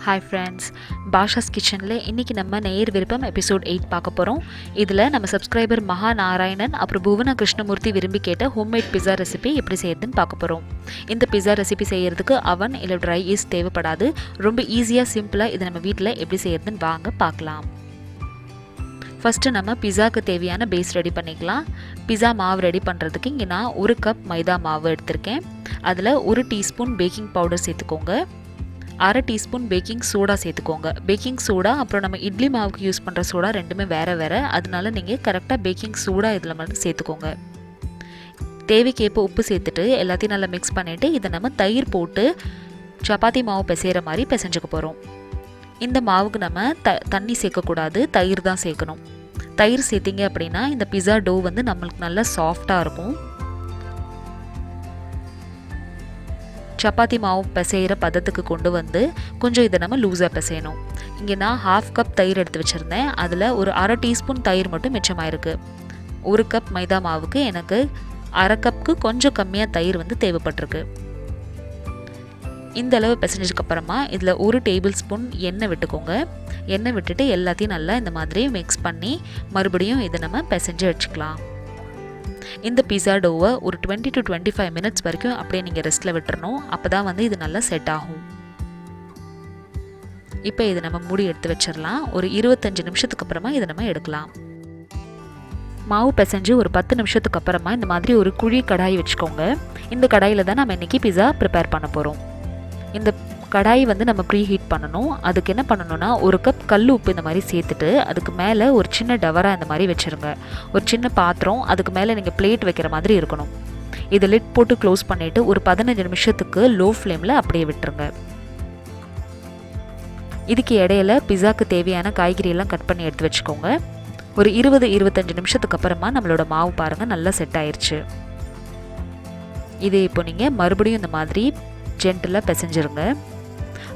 Hi friends, Basha's Kitchenல இன்னைக்கு நம்ம நேர் விருப்பம் எபிசோட் 8 பார்க்க போறோம். இதுல நம்ம சப்ஸ்கிரைபர் மகா நாராயணன் அப்புறம் புவனா கிருஷ்ணமூர்த்தி விரும்பி கேட்ட ஹோம்மேட் பிஸா ரெசிபி எப்படி செய்யறதுன்னு பார்க்க போறோம். இந்த பிஸா ரெசிபி செய்யறதுக்கு அவன் இல்ல ட்ரை ஈஸ்ட் தேவைப்படாது. ரொம்ப ஈஸியா சிம்பிளா இதை நம்ம வீட்ல எப்படி செய்யறதுன்னு வாங்க பார்க்கலாம். ஃபர்ஸ்ட் நம்ம பிஸாக்கு தேவையான பேஸ் ரெடி பண்ணிக்கலாம். பிஸா மாவு ரெடி பண்ணுறதுக்கு இங்கே நான் 1 கப் மைதா மாவு எடுத்திருக்கேன். அதில் 1 டீஸ்பூன் பேக்கிங் பவுடர் சேர்த்துக்கோங்க. 1/2 டீஸ்பூன் பேக்கிங் சோடா சேர்த்துக்கோங்க. பேக்கிங் சோடா அப்புறம் நம்ம இட்லி மாவுக்கு யூஸ் பண்ணுற சோடா ரெண்டுமே வேறு வேறு, அதனால நீங்கள் கரெக்டாக பேக்கிங் சோடா இதில் மட்டும் சேர்த்துக்கோங்க. தேவைக்கேற்ப உப்பு சேர்த்துட்டு எல்லாத்தையும் நல்லா மிக்ஸ் பண்ணிவிட்டு இதை நம்ம தயிர் போட்டு சப்பாத்தி மாவு பிசைகிற மாதிரி பிசைஞ்சுக்க போகிறோம். இந்த மாவுக்கு நம்ம தண்ணி சேர்க்கக்கூடாது, தயிர் தான் சேர்க்கணும். தயிர் சேர்த்திங்க அப்படின்னா இந்த பிஸா டோ வந்து நம்மளுக்கு நல்லா சாஃப்டாக இருக்கும். சப்பாத்தி மாவு பிசைகிற பதத்துக்கு கொண்டு வந்து கொஞ்சம் இதை நம்ம லூஸாக பிசையணும். இங்கே நான் 1/2 கப் தயிர் எடுத்து வச்சுருந்தேன். அதில் ஒரு 1/2 டீஸ்பூன் தயிர் மட்டும் மிச்சமாயிருக்கு. 1 கப் மைதா மாவுக்கு எனக்கு 1/2 கப்புக்கு கொஞ்சம் கம்மியாக தயிர் வந்து தேவைப்பட்டிருக்கு. இந்த அளவு பிசைஞ்சதுக்கப்புறமா இதில் 1 டேபிள் ஸ்பூன் எண்ணெய் விட்டுக்கோங்க. எண்ணெய் விட்டுட்டு எல்லாத்தையும் நல்லா இந்த மாதிரி மிக்ஸ் பண்ணி மறுபடியும் இதை நம்ம பிசைஞ்சு வச்சுக்கலாம். இந்த பிஸா டோவை ஒரு 20 to 25 மினிட்ஸ் வரைக்கும் அப்படியே நீங்கள் ரெஸ்ட்டில் விட்டுறணும். அப்போ தான் வந்து இது நல்லா செட் ஆகும். இப்போ இதை நம்ம மூடி எடுத்து வச்சிடலாம். ஒரு 25 நிமிஷத்துக்கு அப்புறமா இதை நம்ம எடுக்கலாம். மாவு பிசைஞ்சு ஒரு 10 நிமிஷத்துக்கு அப்புறமா இந்த மாதிரி ஒரு குழி கடாய் வச்சுக்கோங்க. இந்த கடாயில் தான் நம்ம இன்றைக்கி பிஸா ப்ரிப்பேர் பண்ண போகிறோம். இந்த கடாய் வந்து நம்ம ப்ரீ ஹீட் பண்ணணும். அதுக்கு என்ன பண்ணணும்னா 1 கப் கல் உப்பு இந்த மாதிரி சேர்த்துட்டு அதுக்கு மேலே ஒரு சின்ன டவரா இந்த மாதிரி வச்சுருங்க. ஒரு சின்ன பாத்திரம், அதுக்கு மேலே நீங்கள் பிளேட் வைக்கிற மாதிரி இருக்கணும். இதை லிட் போட்டு க்ளோஸ் பண்ணிவிட்டு ஒரு 15 நிமிஷத்துக்கு லோ ஃப்ளேமில் அப்படியே விட்டுருங்க. இதுக்கு இடையில பிஸாக்கு தேவையான காய்கறியெல்லாம் கட் பண்ணி எடுத்து வச்சுக்கோங்க. ஒரு 20-25 நிமிஷத்துக்கு அப்புறமா நம்மளோட மாவு பாருங்கள் நல்லா செட் ஆயிடுச்சு. இதே இப்போ நீங்கள் மறுபடியும் இந்த மாதிரி ஜென்டிலாக பிசைஞ்சிருங்க.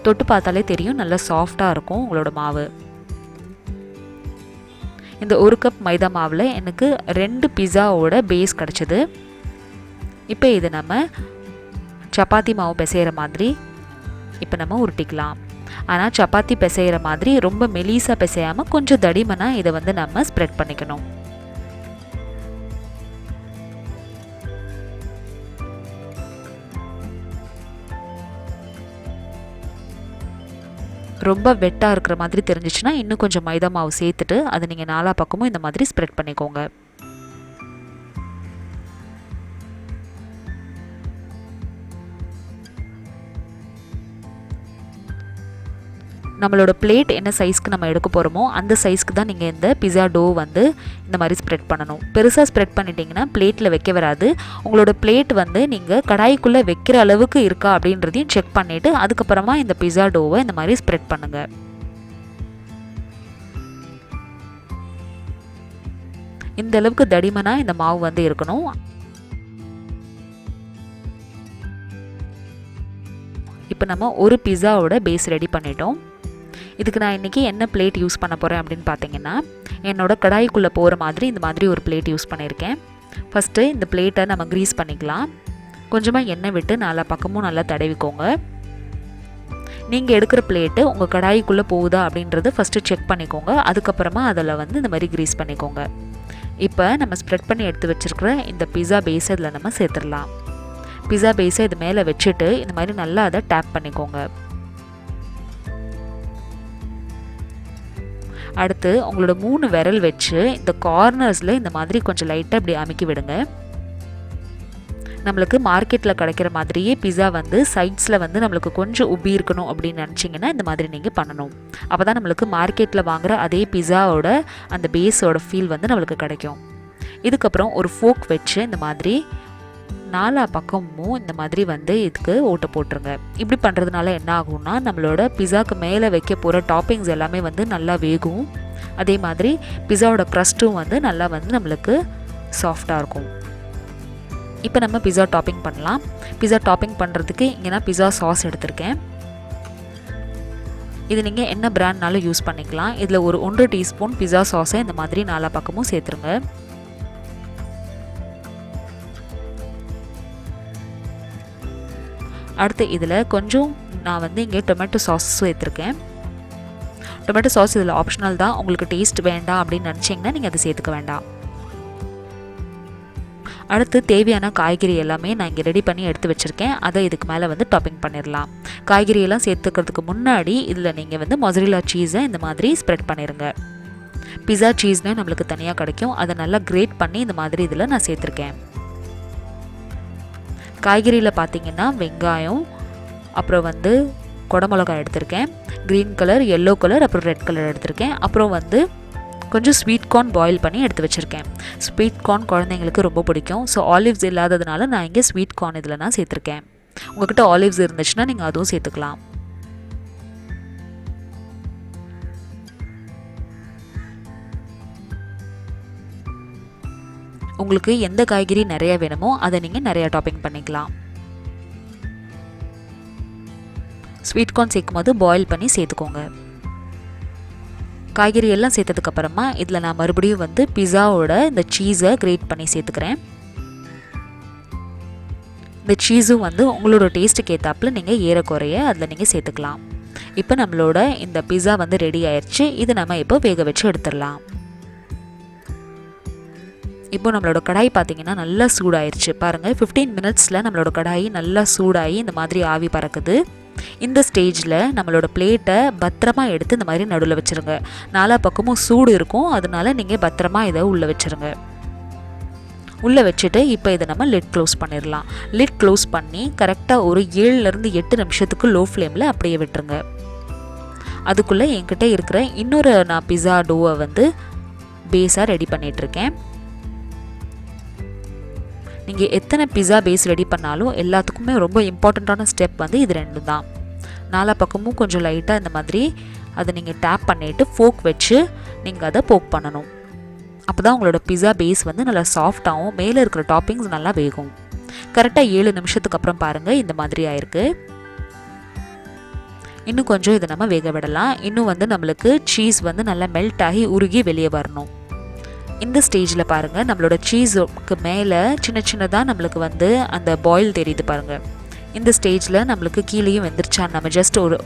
தொட்டு பார்த்தாலே தெரியும் நல்லா சாஃப்டாக இருக்கும் உங்களோட மாவு. இந்த 1 கப் மைதா மாவில் எனக்கு 2 பிஸாவோட பேஸ் கிடச்சிது. இப்போ இது நம்ம சப்பாத்தி மாவு பிசைகிற மாதிரி இப்போ நம்ம உருட்டிக்கலாம். ஆனால் சப்பாத்தி பிசைகிற மாதிரி ரொம்ப மெலிசாக பிசையாமல் கொஞ்சம் தடிமனாக இதை வந்து நம்ம ஸ்ப்ரெட் பண்ணிக்கணும். ரொம்ப வெட்டாக இருக்கிற மாதிரி தெரிஞ்சிச்சுன்னா இன்னும் கொஞ்சம் மைதா மாவு சேர்த்துட்டு அதை நீங்கள் 4 பக்கமும் இந்த மாதிரி ஸ்ப்ரெட் பண்ணிக்கோங்க. நம்மளோட பிளேட் என்ன சைஸ்க்கு நம்ம எடுக்க போகிறோமோ அந்த சைஸ்க்கு தான் நீங்கள் இந்த பிஸா டோ வந்து இந்த மாதிரி ஸ்ப்ரெட் பண்ணணும். பெருசாக ஸ்ப்ரெட் பண்ணிட்டீங்கன்னா பிளேட்டில் வைக்க வராது. உங்களோட பிளேட் வந்து நீங்கள் கடாய்க்குள்ளே வைக்கிற அளவுக்கு இருக்கா அப்படின்றதையும் செக் பண்ணிவிட்டு அதுக்கப்புறமா இந்த பிஸா டோவை இந்த மாதிரி ஸ்ப்ரெட் பண்ணுங்கள். இந்த அளவுக்கு தடிமனாக இந்த மாவு வந்து இருக்கணும். இப்போ நம்ம ஒரு பிஸாவோட பேஸ் ரெடி பண்ணிட்டோம். இதுக்கு நான் இன்றைக்கி என்ன பிளேட் யூஸ் பண்ண போகிறேன் அப்படின்னு பார்த்தீங்கன்னா என்னோட கடாய்க்குள்ளே போகிற மாதிரி இந்த மாதிரி ஒரு பிளேட் யூஸ் பண்ணியிருக்கேன். ஃபஸ்ட்டு இந்த பிளேட்டை நம்ம க்ரீஸ் பண்ணிக்கலாம். கொஞ்சமாக எண்ணெய் விட்டு 4 பக்கமும் நல்லா தடவிக்கோங்க. நீங்கள் எடுக்கிற பிளேட்டு உங்கள் கடாய்க்குள்ளே போகுதா அப்படின்றத ஃபஸ்ட்டு செக் பண்ணிக்கோங்க. அதுக்கப்புறமா அதில் வந்து இந்த மாதிரி க்ரீஸ் பண்ணிக்கோங்க. இப்போ நம்ம ஸ்ப்ரெட் பண்ணி எடுத்து வச்சுருக்கிற இந்த பிஸா பேஸை இதில் நம்ம சேர்த்துடலாம். பிஸா பேஸை இது மேலே வச்சுட்டு இந்த மாதிரி நல்லா அதை டேப் பண்ணிக்கோங்க. அடுத்து உங்களோட 3 விரல் வச்சு இந்த கார்னர்ஸில் இந்த மாதிரி கொஞ்சம் லைட்டாக இப்படி அமுக்கி விடுங்க. நம்மளுக்கு மார்க்கெட்டில் கிடைக்கிற மாதிரியே பிஸா வந்து சைட்ஸில் வந்து நம்மளுக்கு கொஞ்சம் உப்பி இருக்கணும் அப்படின்னு நினச்சிங்கன்னா இந்த மாதிரி நீங்கள் பண்ணணும். அப்போ தான் நம்மளுக்கு மார்க்கெட்டில் வாங்குகிற அதே பிஸாவோட அந்த பேஸோட ஃபீல் வந்து நம்மளுக்கு கிடைக்கும். இதுக்கப்புறம் ஒரு ஃபோக் வச்சு இந்த மாதிரி 4 பக்கமும் இந்த மாதிரி வந்து இதுக்கு ஓட்டை போட்டுருங்க. இப்படி பண்ணுறதுனால என்ன ஆகும்னா நம்மளோட பிஸாக்கு மேலே வைக்க போகிற டாப்பிங்ஸ் எல்லாமே வந்து நல்லா வேகும். அதே மாதிரி பிஸாவோட க்ரஸ்ட்டும் வந்து நல்லா வந்து நம்மளுக்கு சாஃப்டாக இருக்கும். இப்போ நம்ம பிஸா டாப்பிங் பண்ணலாம். பிஸா டாப்பிங் பண்ணுறதுக்கு இங்கே நான் பிஸா சாஸ் எடுத்திருக்கேன். இது நீங்கள் என்ன பிராண்ட்னாலும் யூஸ் பண்ணிக்கலாம். இதில் ஒரு 1 டீஸ்பூன் பிஸா சாஸை இந்த மாதிரி 4 பக்கமும் சேர்த்துருங்க. அடுத்து இதில் கொஞ்சம் நான் வந்து இங்கே டொமேட்டோ சாஸ் சேர்த்துருக்கேன். டொமேட்டோ சாஸ் இதில் ஆப்ஷனல் தான். உங்களுக்கு டேஸ்ட் வேண்டாம் அப்படின்னு நினச்சிங்கன்னா நீங்கள் அதை சேர்த்துக்க வேண்டாம். அடுத்து தேவையான காய்கறி எல்லாமே நான் இங்கே ரெடி பண்ணி எடுத்து வச்சுருக்கேன். அதை இதுக்கு மேலே வந்து டாப்பிங் பண்ணிடலாம். காய்கறியெல்லாம் சேர்த்துக்கிறதுக்கு முன்னாடி இதில் நீங்கள் வந்து மொசரெல்லா சீஸை இந்த மாதிரி ஸ்ப்ரெட் பண்ணிடுங்க. பிஸா சீஸ்னு நம்மளுக்கு தனியாக கிடைக்கும். அதை நல்லா கிரேட் பண்ணி இந்த மாதிரி இதில் நான் சேர்த்துருக்கேன். காய்கறியில் பார்த்தீங்கன்னா வெங்காயம், அப்புறம் வந்து குடமிளகாய் எடுத்திருக்கேன், க்ரீன் கலர், எல்லோ கலர், அப்புறம் ரெட் கலர் எடுத்திருக்கேன். அப்புறம் வந்து கொஞ்சம் ஸ்வீட் கார்ன் பாயில் பண்ணி எடுத்து வச்சுருக்கேன். ஸ்வீட் கார்ன் குழந்தைங்களுக்கு ரொம்ப பிடிக்கும். ஸோ ஆலிவ்ஸ் இல்லாததுனால நான் இங்கே ஸ்வீட் கார்ன் இதில் நான் சேர்த்துருக்கேன். உங்கள்கிட்ட ஆலிவ்ஸ் இருந்துச்சுன்னா நீங்கள் அதுவும் சேர்த்துக்கலாம். உங்களுக்கு எந்த காய்கறி நிறையா வேணுமோ அதை நீங்கள் நிறையா டாப்பிங் பண்ணிக்கலாம். ஸ்வீட் கார்ன் சேர்க்கும் போது பாயில் பண்ணி சேர்த்துக்கோங்க. காய்கறி எல்லாம் சேர்த்ததுக்கப்புறமா இதில் நான் மறுபடியும் வந்து பிஸாவோட இந்த சீஸை கிரேட் பண்ணி சேர்த்துக்கிறேன். இந்த சீஸும் வந்து உங்களோட டேஸ்ட்டுக்கு ஏற்றாப்புல நீங்கள் ஏறக்குறைய அதில் நீங்கள் சேர்த்துக்கலாம். இப்போ நம்மளோட இந்த பிஸா வந்து ரெடி ஆயிடுச்சு. இது நம்ம இப்போ வேக வச்சு எடுத்துடலாம். இப்போ நம்மளோட கடாய் பார்த்தீங்கன்னா நல்லா சூடாயிருச்சு பாருங்கள். 15 மினிட்ஸில் நம்மளோட கடாய் நல்லா சூடாகி இந்த மாதிரி ஆவி பறக்குது. இந்த ஸ்டேஜில் நம்மளோட பிளேட்டை பத்திரமா எடுத்து இந்த மாதிரி நடுவில் வச்சுருங்க. நாலா பக்கமும் சூடு இருக்கும், அதனால நீங்கள் பத்திரமா இதை உள்ளே வச்சுருங்க. உள்ளே வச்சுட்டு இப்போ இதை நம்ம லிட் க்ளோஸ் பண்ணிடலாம். லிட் க்ளோஸ் பண்ணி கரெக்டாக ஒரு 7லேருந்து 8 நிமிஷத்துக்கு லோ ஃப்ளேமில் அப்படியே விட்டுருங்க. அதுக்குள்ளே என்கிட்ட இருக்கிற இன்னொரு நான் பிஸா டோவை வந்து பேஸாக ரெடி பண்ணிகிட்ருக்கேன். நீங்கள் எத்தனை பிஸா பேஸ் ரெடி பண்ணாலும் எல்லாத்துக்குமே ரொம்ப இம்பார்ட்டண்ட்டான ஸ்டெப் வந்து இது ரெண்டும் தான். நாலா பக்கமும் கொஞ்சம் லைட்டாக இந்த மாதிரி அதை நீங்கள் டேப் பண்ணிவிட்டு ஃபோக் வச்சு நீங்கள் அதை போக் பண்ணணும். அப்போ தான் உங்களோட பிஸா பேஸ் வந்து நல்லா சாஃப்டாகவும் மேலே இருக்கிற டாப்பிங்ஸ் நல்லா வேகும். கரெக்டாக 7 நிமிஷத்துக்கு அப்புறம் பாருங்கள் இந்த மாதிரி ஆயிருக்கு. இன்னும் கொஞ்சம் இதை நம்ம வேக விடலாம். இன்னும் வந்து நம்மளுக்கு சீஸ் வந்து நல்லா மெல்ட் ஆகி உருகி வெளியே வரணும். இந்த ஸ்டேஜில் பாருங்கள் நம்மளோட சீஸுக்கு மேலே சின்ன சின்னதாக நம்மளுக்கு வந்து அந்த பாயில் தெரியுது பாருங்கள். இந்த ஸ்டேஜில் நம்மளுக்கு கீழேயும் வெந்துருச்சா நம்ம ஜஸ்ட் ஒரு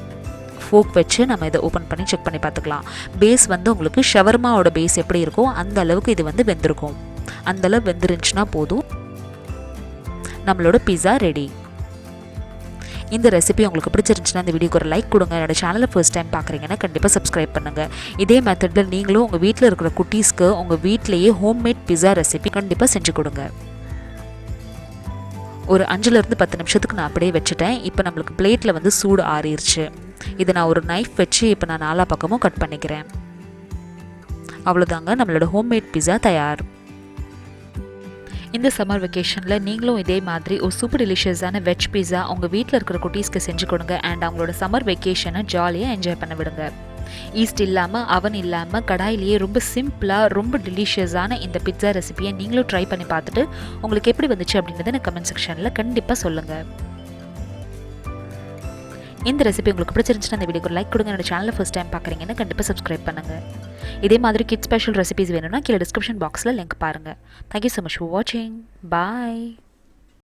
ஃபோக் வச்சு நம்ம இதை ஓப்பன் பண்ணி செக் பண்ணி பார்த்துக்கலாம். பேஸ் வந்து உங்களுக்கு ஷவர்மாவோட பேஸ் எப்படி இருக்கோ அந்த அளவுக்கு இது வந்து வெந்திருக்கும். அந்தளவு வெந்துருந்துச்சுன்னா போதும், நம்மளோட பிஸா ரெடி. இந்த ரெசிபி உங்களுக்கு பிடிச்சிருந்துச்சுன்னா இந்த வீடியோக்கு ஒரு லைக் கொடுங்க. என்னோட சேனலை ஃபர்ஸ்ட் டைம் பார்க்குறீங்கன்னா கண்டிப்பாக சப்ஸ்கிரைப் பண்ணுங்கள். இதே மெத்தடில் நீங்களும் உங்கள் வீட்டில் இருக்கிற குட்டீஸ்க்கு உங்கள் வீட்டிலேயே ஹோம்மேட் பிஸா ரெசிபி கண்டிப்பாக செஞ்சு கொடுங்க. ஒரு 5லேருந்து 10 நிமிஷத்துக்கு நான் அப்படியே வச்சுட்டேன். இப்போ நம்மளுக்கு பிளேட்டில் வந்து சூடு ஆறிடுச்சு. இதை நான் ஒரு நைஃப் வச்சு இப்போ நான் நாலா பக்கமும் கட் பண்ணிக்கிறேன். அவ்வளோதாங்க, நம்மளோட ஹோம்மேட் பிஸா தயார். இந்த சம்மர் வெக்கேஷனில் நீங்களும் இதே மாதிரி ஒரு சூப்பர் டெலிஷியஸான வெஜ் பீஸா உங்கள் வீட்டில் இருக்கிற குட்டீஸ்க்கு செஞ்சு கொடுங்க. அண்ட் அவங்களோட சம்மர் வெக்கேஷனை ஜாலியாக என்ஜாய் பண்ண விடுங்க. ஈஸ்ட் இல்லாமல், அவன் இல்லாமல், கடாயிலேயே ரொம்ப சிம்பிளாக ரொம்ப டெலிஷியஸான இந்த பிட்ஸா ரெசிபியை நீங்களும் ட்ரை பண்ணி பார்த்துட்டு உங்களுக்கு எப்படி வந்துச்சு அப்படின்றத எனக்கு கமெண்ட் செக்ஷனில் கண்டிப்பாக சொல்லுங்கள். இந்த ரெசிபி உங்களுக்கு பிடிச்சிருந்துச்சுன்னா இந்த வீடியோக்கு லைக் கொடுங்க. என்னோட சேனலை ஃபர்ஸ்ட் டைம் பார்க்குறீங்கன்னா கண்டிப்பாக சப்ஸ்கிரைப் பண்ணுங்கள். இதே மாதிரி கிட்ஸ் ஸ்பெஷல் ரெசிபிஸ் வேணும்னா கீழே டிஸ்கிரிப்ஷன் பாக்ஸில் லிங்க் பாருங்கள். தேங்க்யூ ஸோ மச் ஃபார் வாட்சிங். பாய்.